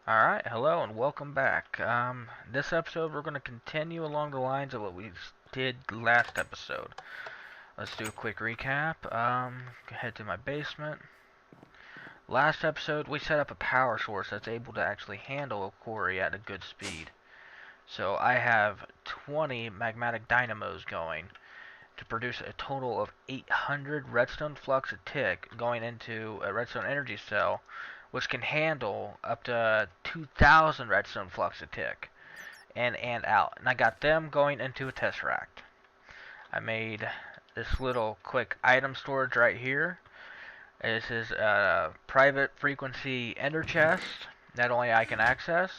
Alright, hello and welcome back. This episode we're going to continue along the lines of what we did last episode. Let's do a quick recap. Head to my basement. Last episode we set up a power source that's able to actually handle a quarry at a good speed. So I have 20 magmatic dynamos going to produce a total of 800 redstone flux a tick going into a redstone energy cell, which can handle up to 2,000 redstone flux a tick in and out. And I got them going into a tesseract. I made this little quick item storage right here. This is a private frequency ender chest that only I can access,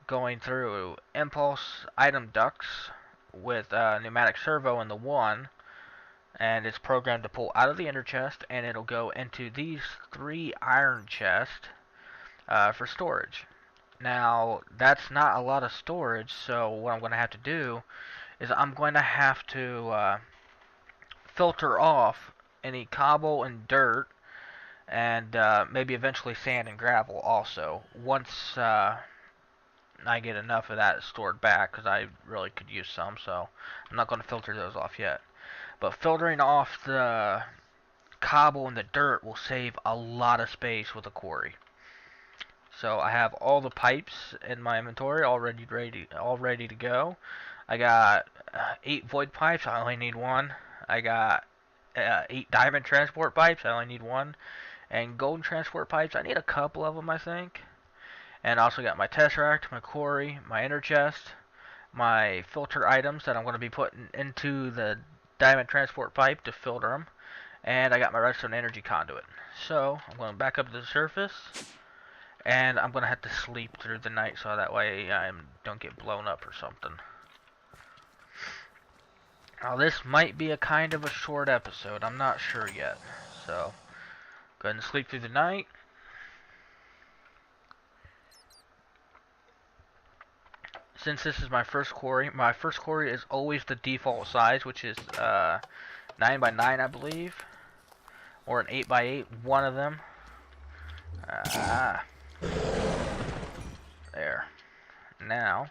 going through impulse item ducts with a pneumatic servo in the one, and it's programmed to pull out of the ender chest, and it'll go into these 3 iron chests for storage. Now, that's not a lot of storage, so what I'm going to have to do is I'm going to have to filter off any cobble and dirt, and maybe eventually sand and gravel also, once I get enough of that stored back, because I really could use some, so I'm not going to filter those off yet. But filtering off the cobble and the dirt will save a lot of space with a quarry. So I have all the pipes in my inventory all ready to go. I got 8 void pipes. I only need 1. I got 8 diamond transport pipes. I only need 1. And golden transport pipes. I need a couple of them, I think. And I also got my tesseract, my quarry, my inner chest, my filter items that I'm going to be putting into the diamond transport pipe to filter them. And I got my redstone energy conduit. So I'm going back up to the surface. And I'm going to have to sleep through the night so that way I don't get blown up or something. Now this might be a kind of a short episode. I'm not sure yet. So, go ahead and sleep through the night. Since this is my first quarry is always the default size, which is 9 by 9, I believe. Or an 8 by 8, one of them. There. Now,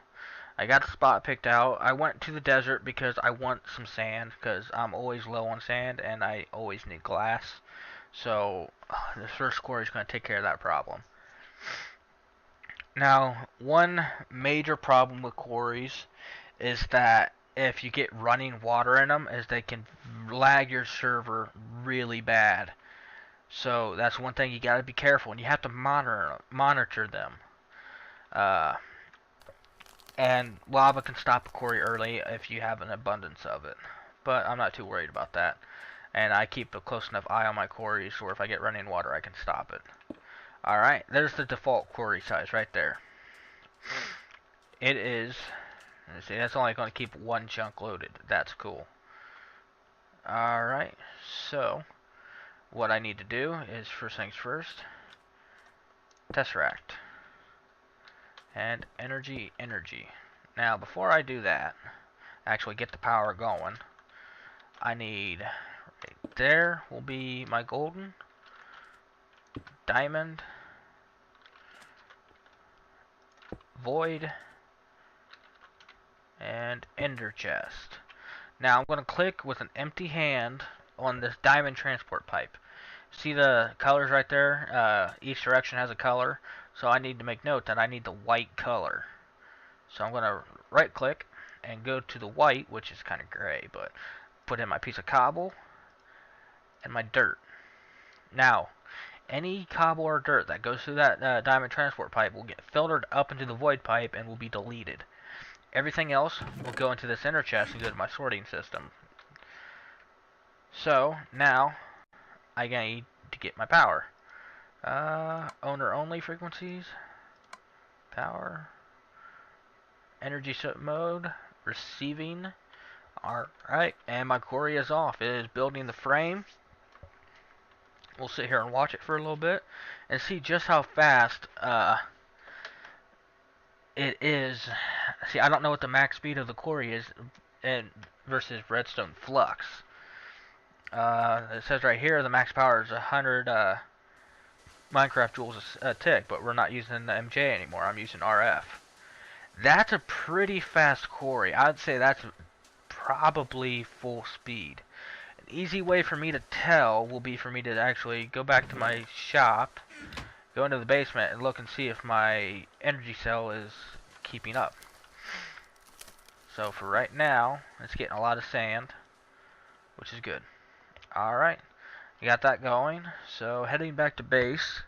I got the spot picked out. I went to the desert because I want some sand, because I'm always low on sand and I always need glass. So, the first quarry is going to take care of that problem. Now, one major problem with quarries is that if you get running water in them, is they can lag your server really bad. So that's one thing you got to be careful, and you have to monitor them. And lava can stop a quarry early if you have an abundance of it, but I'm not too worried about that. And I keep a close enough eye on my quarries where if I get running water, I can stop it. Alright, there's the default quarry size right there. It is, let's see, that's only going to keep 1 chunk loaded. That's cool. Alright, so what I need to do is, first things first, tesseract. And energy. Now, before I do that, actually get the power going, I need, right there will be my golden, diamond, void, and ender chest. Now I'm going to click with an empty hand on this diamond transport pipe. See the colors right there? Each direction has a color. So I need to make note that I need the white color. So I'm going to right click and go to the white, which is kind of gray, but put in my piece of cobble and my dirt. Now, any cobble or dirt that goes through that diamond transport pipe will get filtered up into the void pipe and will be deleted. Everything else will go into this inner chest and go to my sorting system. So, now, I need to get my power. Owner only frequencies. Power. Energy mode. Receiving. Alright, and my quarry is off. It is building the frame. We'll sit here and watch it for a little bit and see just how fast it is. See, I don't know what the max speed of the quarry is versus redstone flux. It says right here the max power is 100 Minecraft joules a tick, but we're not using the MJ anymore. I'm using RF. That's a pretty fast quarry. I'd say that's probably full speed. An easy way for me to tell will be for me to actually go back to my shop, go into the basement, and look and see if my energy cell is keeping up. So for right now, it's getting a lot of sand, which is good. Alright, you got that going. So heading back to base.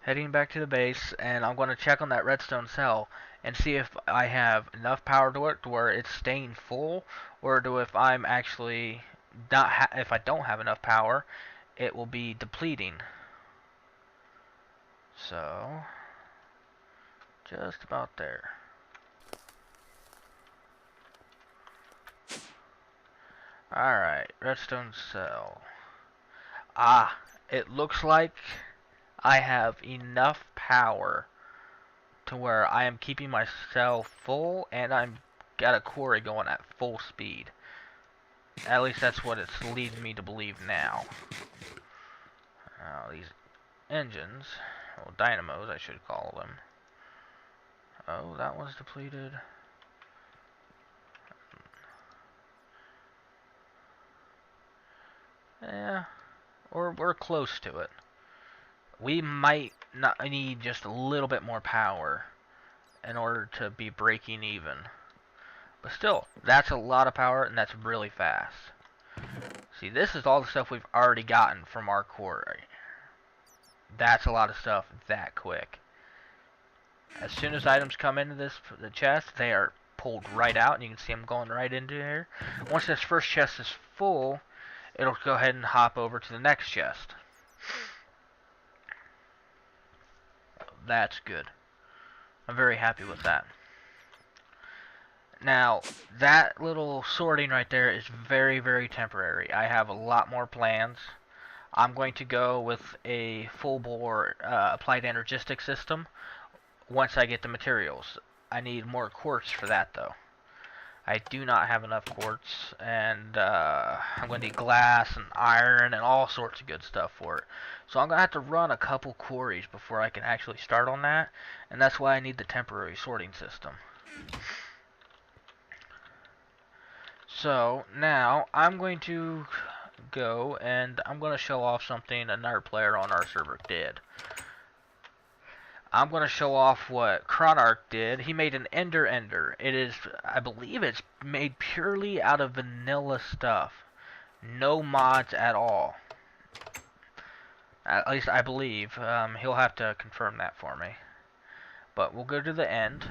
Heading back to the base, and I'm going to check on that redstone cell and see if I have enough power to it to where it's staying full, or if I'm actually if I don't have enough power, it will be depleting. So just about there. Alright, redstone cell. Ah, it looks like I have enough power to where I am keeping my cell full and I'm got a quarry going at full speed. At least that's what it's leading me to believe now. These engines, well, dynamos I should call them. Oh, that one's depleted. Yeah, we're close to it. We might not need just a little bit more power in order to be breaking even. But still, that's a lot of power and that's really fast. See, this is all the stuff we've already gotten from our quarry. That's a lot of stuff that quick. As soon as items come into the chest, they are pulled right out, and you can see them going right into here. Once this first chest is full, it'll go ahead and hop over to the next chest. That's good. I'm very happy with that. Now, that little sorting right there is very, very temporary. I have a lot more plans. I'm going to go with a full-bore applied energistic system once I get the materials. I need more quartz for that, though. I do not have enough quartz, and I'm going to need glass and iron and all sorts of good stuff for it. So I'm going to have to run a couple quarries before I can actually start on that, and that's why I need the temporary sorting system. So now I'm going to go and I'm going to show off something another player on our server did. I'm going to show off what Chronarch did. He made an Ender. It is, I believe it's made purely out of vanilla stuff. No mods at all. At least I believe. He'll have to confirm that for me. But we'll go to the end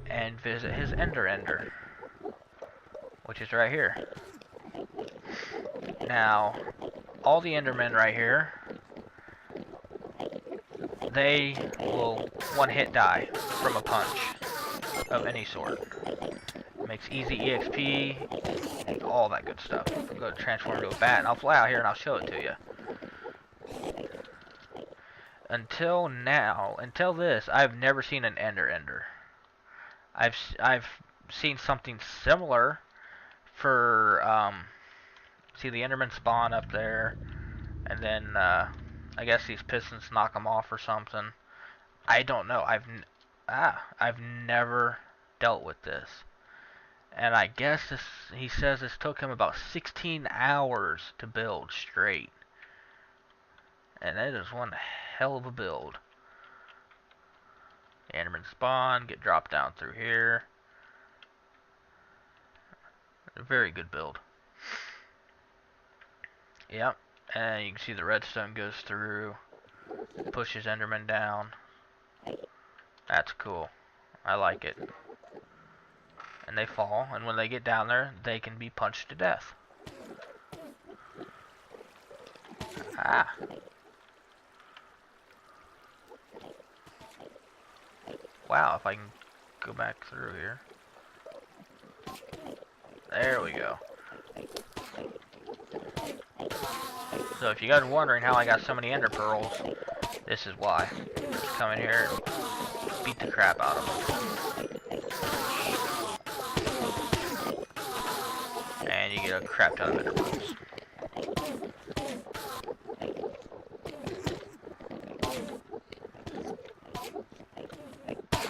and visit his Ender, which is right here. Now, all the Endermen right here, they will one-hit die from a punch of any sort. Makes easy EXP and all that good stuff. I'm going to transform into a bat, and I'll fly out here and I'll show it to you. Until now, until this, I've never seen an Ender. I've seen something similar for see the Endermen spawn up there, and then I guess these pistons knock them off or something. I don't know. I've never dealt with this. And I guess he says this took him about 16 hours to build straight. And that is one hell of a build. Enderman spawn, get dropped down through here. A very good build. Yep. And you can see the redstone goes through, pushes Enderman down. That's cool. I like it. And they fall, and when they get down there, they can be punched to death. Ah. Wow, if I can go back through here. There we go. So if you guys are wondering how I got so many ender pearls, this is why. Just come in here and beat the crap out of them. a crap ton of intervals.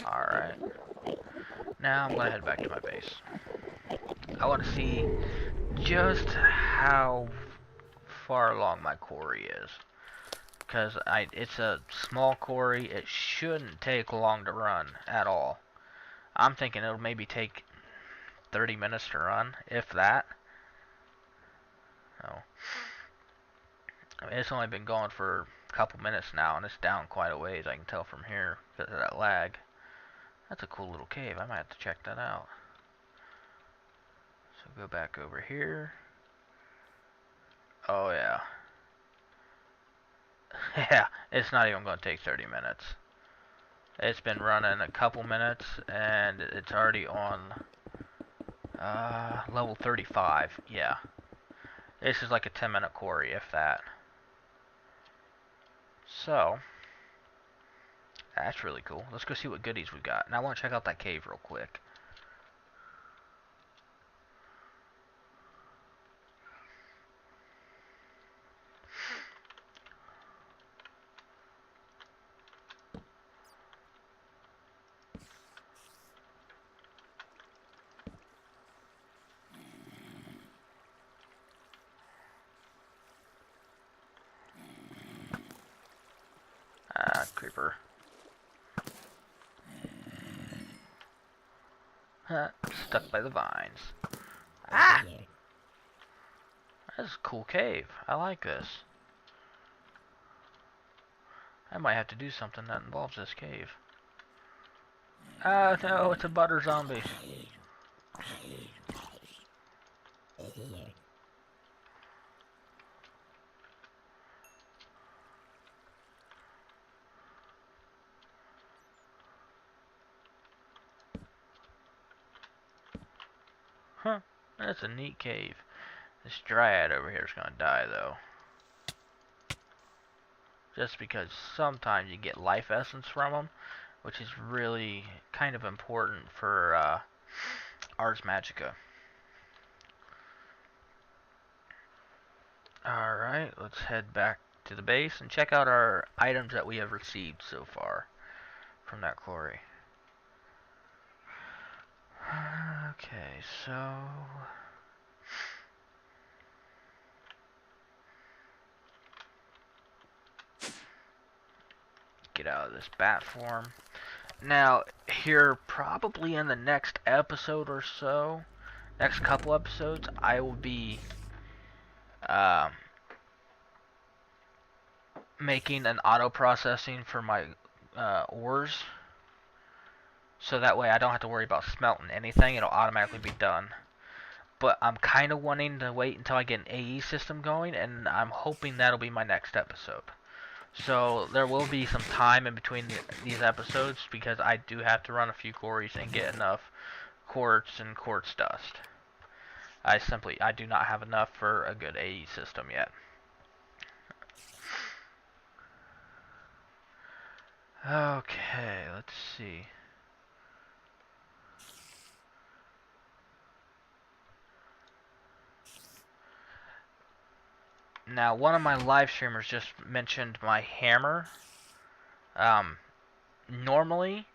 Alright. Now I'm gonna head back to my base. I want to see just how far along my quarry is. Because it's a small quarry, it shouldn't take long to run at all. I'm thinking it'll maybe take 30 minutes to run, if that. Oh. I mean, it's only been going for a couple minutes now, and it's down quite a ways, I can tell from here, because of that lag. That's a cool little cave, I might have to check that out. So go back over here. Oh yeah. Yeah, it's not even going to take 30 minutes. It's been running a couple minutes, and it's already on level 35. Yeah. This is like a 10-minute quarry, if that. So, that's really cool. Let's go see what goodies we got. And I want to check out that cave real quick. Ah, creeper. Stuck by the vines. Ah! That's a cool cave. I like this. I might have to do something that involves this cave. Ah, no, it's a butter zombie. Huh, that's a neat cave. This dryad over here is going to die, though. Just because sometimes you get life essence from them, which is really kind of important for Ars Magica. Alright, let's head back to the base and check out our items that we have received so far from that quarry. Okay, so get out of this bat form. Now, here probably in the next episode or so, next couple episodes, I will be making an auto processing for my ores, so that way I don't have to worry about smelting anything. It'll automatically be done. But I'm kind of wanting to wait until I get an AE system going, and I'm hoping that'll be my next episode. So there will be some time in between these episodes, because I do have to run a few quarries and get enough quartz and quartz dust. I do not have enough for a good AE system yet. Okay, let's see. Now, one of my live streamers just mentioned my hammer. Normally,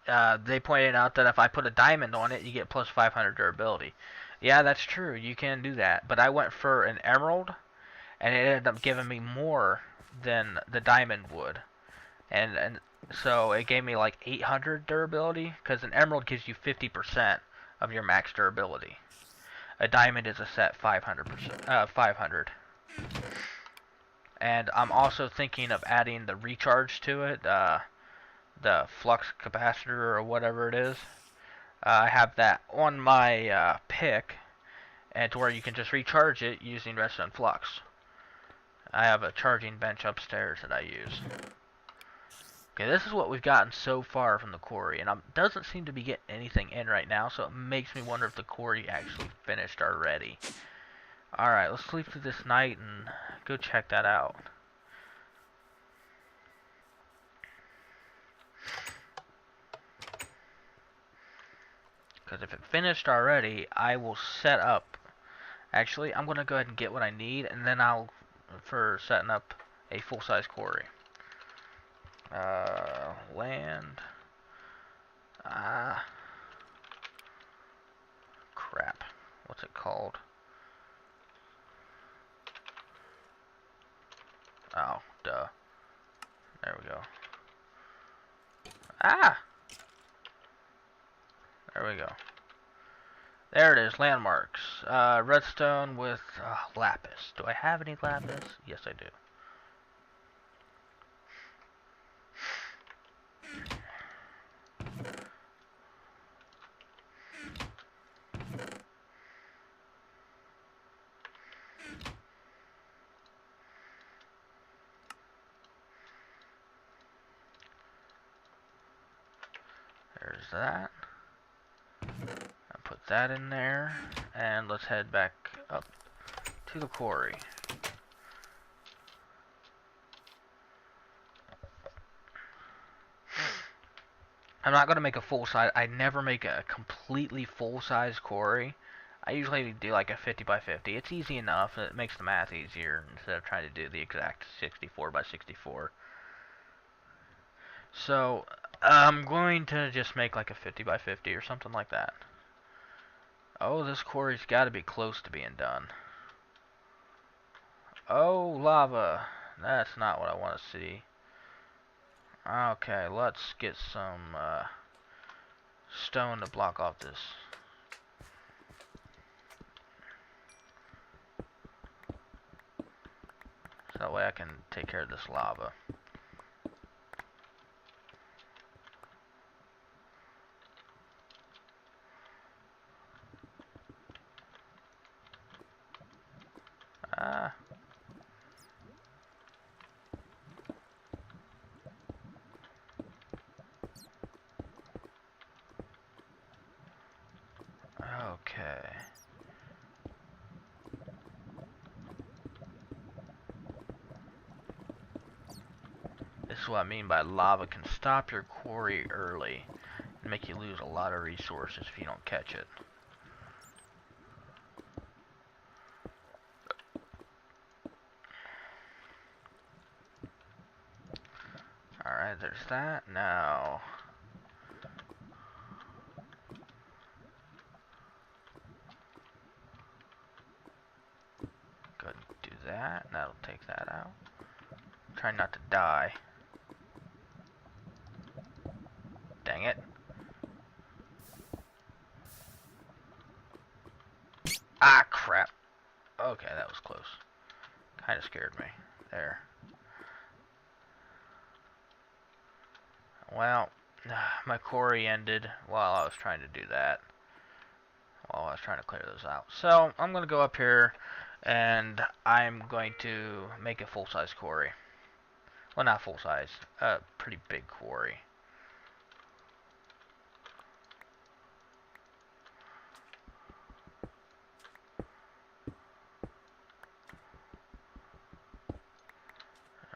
they pointed out that if I put a diamond on it, you get plus 500 durability. Yeah, that's true. You can do that. But I went for an emerald, and it ended up giving me more than the diamond would. And so it gave me like 800 durability, because an emerald gives you 50% of your max durability. A diamond is a set 500%, 500. And I'm also thinking of adding the recharge to it, the flux capacitor or whatever it is. I have that on my pick, and to where you can just recharge it using redstone flux. I have a charging bench upstairs that I use. Okay, this is what we've gotten so far from the quarry, and it doesn't seem to be getting anything in right now, so it makes me wonder if the quarry actually finished already. Alright, let's sleep through this night and go check that out. Because if it finished already, I will set up Actually, I'm gonna go ahead and get what I need, and then I'll for setting up a full-size quarry. Land. Ah, crap. What's it called? Oh, duh. There we go. Ah! There we go. There it is, landmarks. Redstone with lapis. Do I have any lapis? Yes, I do. There's that. I'll put that in there, and let's head back up to the quarry. I'm not going to make a full size. I never make a completely full size quarry. I usually do like a 50 by 50. It's easy enough. It makes the math easier instead of trying to do the exact 64 by 64. So I'm going to just make like a 50 by 50 or something like that. Oh, this quarry's got to be close to being done. Oh, lava. That's not what I want to see. Okay, let's get some stone to block off this. So that way I can take care of this lava. Ah. Okay. This is what I mean by lava can stop your quarry early and make you lose a lot of resources if you don't catch it. Alright, there's that. Now, go ahead and do that. That'll take that out. Try not to die. Dang it. Ah, crap. Okay, that was close. Kinda scared me. There. Well, my quarry ended while I was trying to do that. While I was trying to clear those out. So, I'm going to go up here and I'm going to make a full-size quarry. Well, not full-size. A pretty big quarry.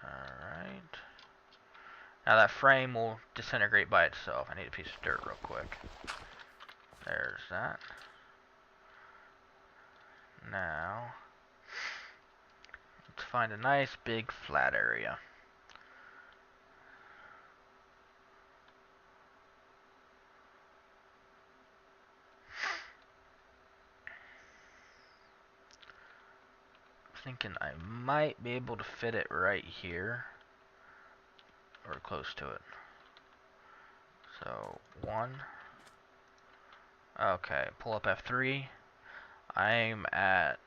Alright. Now that frame will disintegrate by itself. I need a piece of dirt real quick. There's that. Now, let's find a nice big flat area. I'm thinking I might be able to fit it right here. Or close to it. So, 1. Okay, pull up F3. I'm at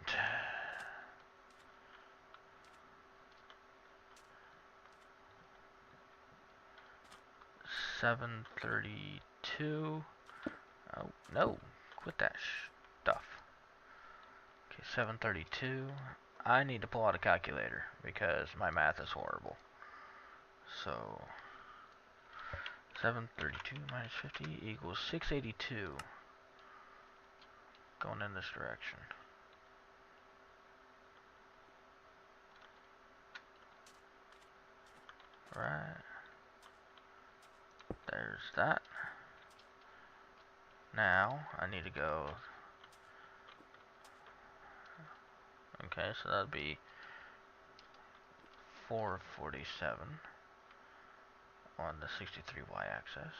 732. Oh, no. Quit that stuff. Okay, 732. I need to pull out a calculator because my math is horrible. So, 732 minus 50 equals 682. Going in this direction. Right. There's that. Now, I need to go Okay, so that'd be 447 on the 63 y-axis.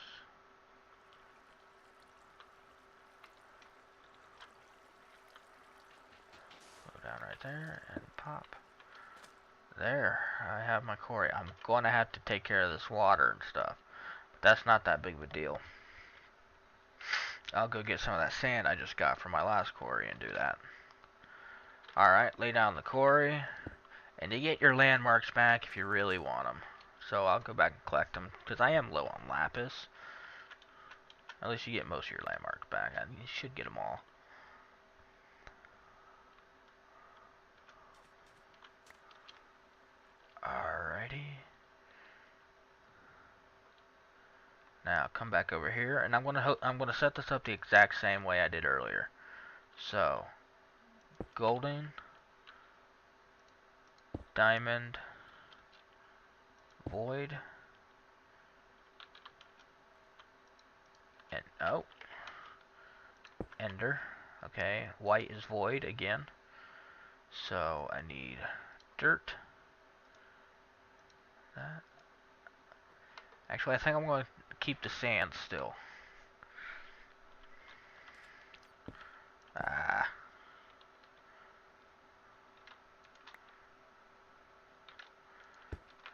Go down right there and pop. There, I have my quarry. I'm going to have to take care of this water and stuff. But that's not that big of a deal. I'll go get some of that sand I just got from my last quarry and do that. Alright, lay down the quarry. And you get your landmarks back if you really want them. So I'll go back and collect them, because I am low on lapis. At least you get most of your landmarks back. You should get them all. Alrighty. Now come back over here, and I'm gonna set this up the exact same way I did earlier. So, golden, diamond, void, and oh, ender. Okay, white is void again. So I need dirt. That. Actually, I think I'm going to keep the sand still. Ah.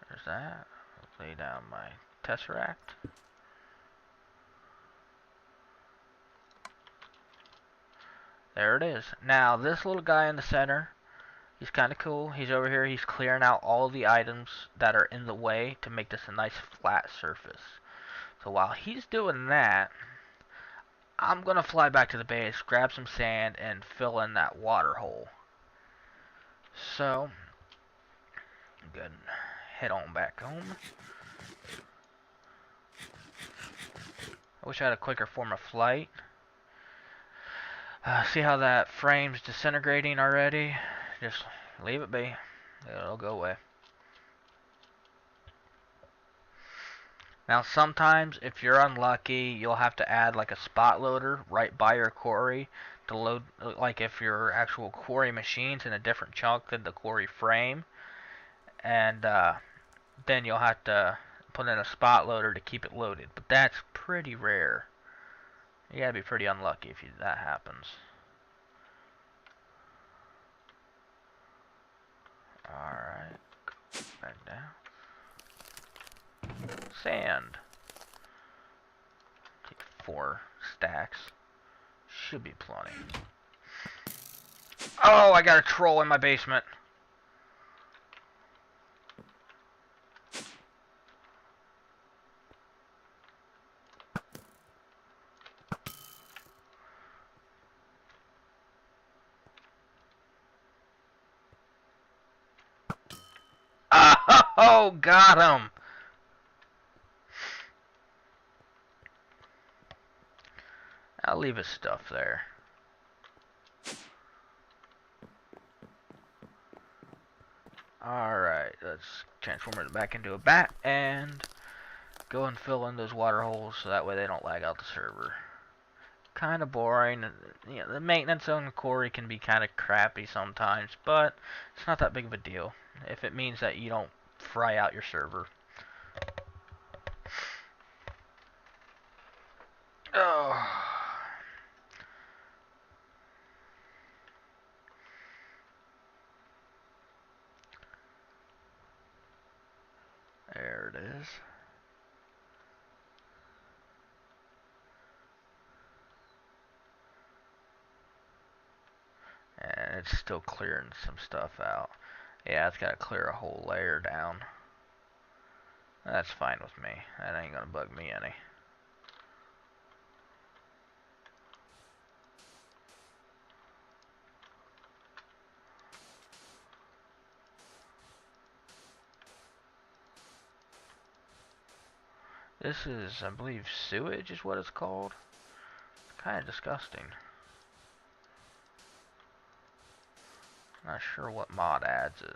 There's that. I'll lay down my tesseract. There it is. Now, this little guy in the center, he's kind of cool. He's over here. He's clearing out all the items that are in the way to make this a nice flat surface. So while he's doing that, I'm going to fly back to the base, grab some sand, and fill in that water hole. So, good. Head on back home. I wish I had a quicker form of flight. See how that frame's disintegrating already? Just leave it be. It'll go away. Now sometimes if you're unlucky, you'll have to add like a spot loader right by your quarry to load, like if your actual quarry machine's in a different chunk than the quarry frame, and then you'll have to put in a spot loader to keep it loaded. But that's pretty rare. You gotta be pretty unlucky if that happens. Alright, back down. Sand. Take 4 stacks. Should be plenty. Oh, I got a troll in my basement. Oh, got him. I'll leave his stuff there. Alright, let's transform it back into a bat and go and fill in those water holes so that way they don't lag out the server. Kind of boring. You know, the maintenance on the quarry can be kind of crappy sometimes, but it's not that big of a deal if it means that you don't fry out your server. Oh. There it is. And it's still clearing some stuff out. Yeah, it's got to clear a whole layer down. That's fine with me. That ain't gonna bug me any. This is, I believe, sewage is what it's called. It's kind of disgusting. Not sure what mod adds it.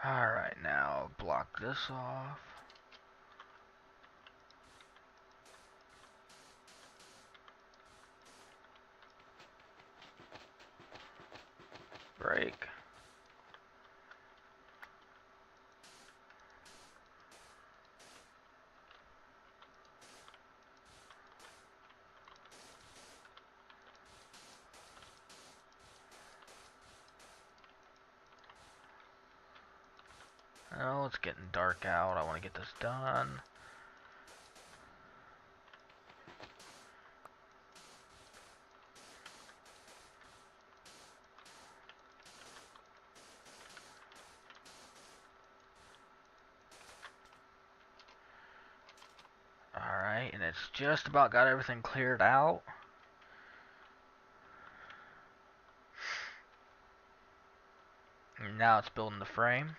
Alright, now block this off. Break. Oh, it's getting dark out. I want to get this done. Alright, and it's just about got everything cleared out. And now it's building the frame.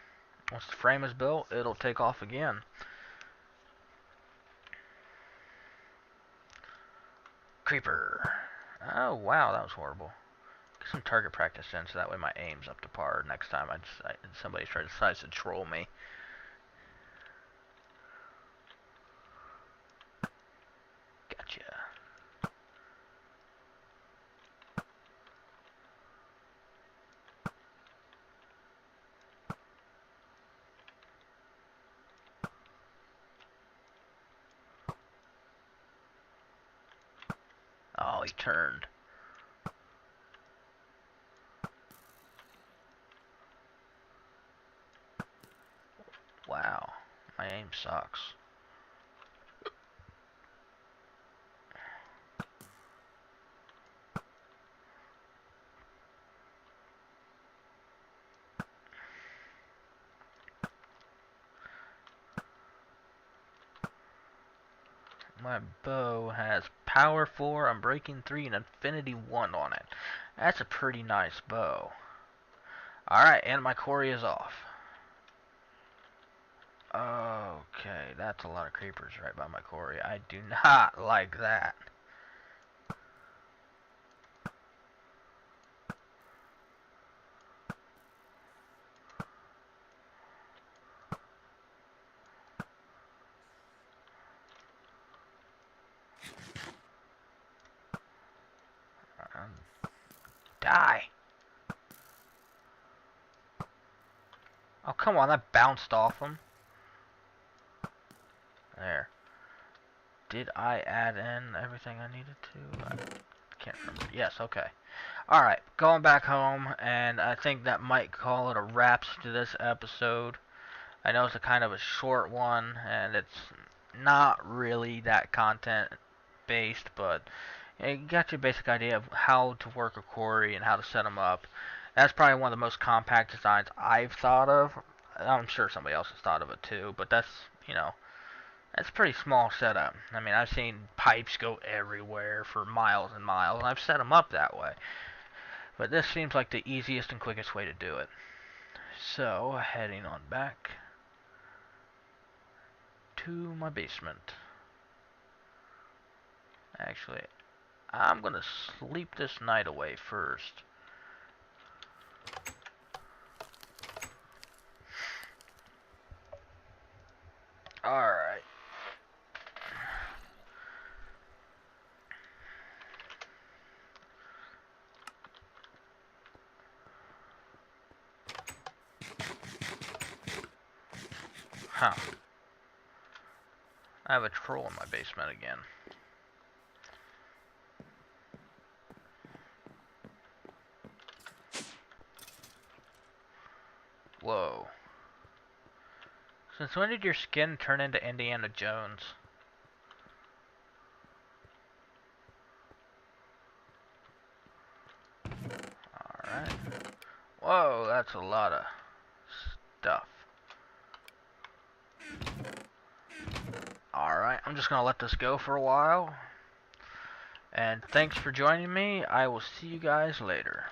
Once the frame is built, it'll take off again. Creeper. Oh, wow, that was horrible. Get some target practice in so that way my aim's up to par next time somebody decides to troll me. Gotcha. Oh, he turned. Wow, my aim sucks. My bow has power 4, unbreaking 3, and infinity 1 on it. That's a pretty nice bow. Alright, and my quarry is off. Okay, that's a lot of creepers right by my quarry. I do not like that. Die. Oh, come on, that bounced off him. There. Did I add in everything I needed to? I can't remember. Yes, okay. Alright, going back home, and I think that might call it a wraps to this episode. I know it's a kind of a short one, and it's not really that content based, but you got your basic idea of how to work a quarry and how to set them up. That's probably one of the most compact designs I've thought of. I'm sure somebody else has thought of it too, but that's, that's a pretty small setup. I mean, I've seen pipes go everywhere for miles and miles, and I've set them up that way. But this seems like the easiest and quickest way to do it. So, heading on back to my basement. Actually, I'm gonna sleep this night away first. Alright. Huh. I have a troll in my basement again. Whoa. Since when did your skin turn into Indiana Jones? Alright. Whoa, that's a lot of stuff. Alright, I'm just gonna let this go for a while. And thanks for joining me. I will see you guys later.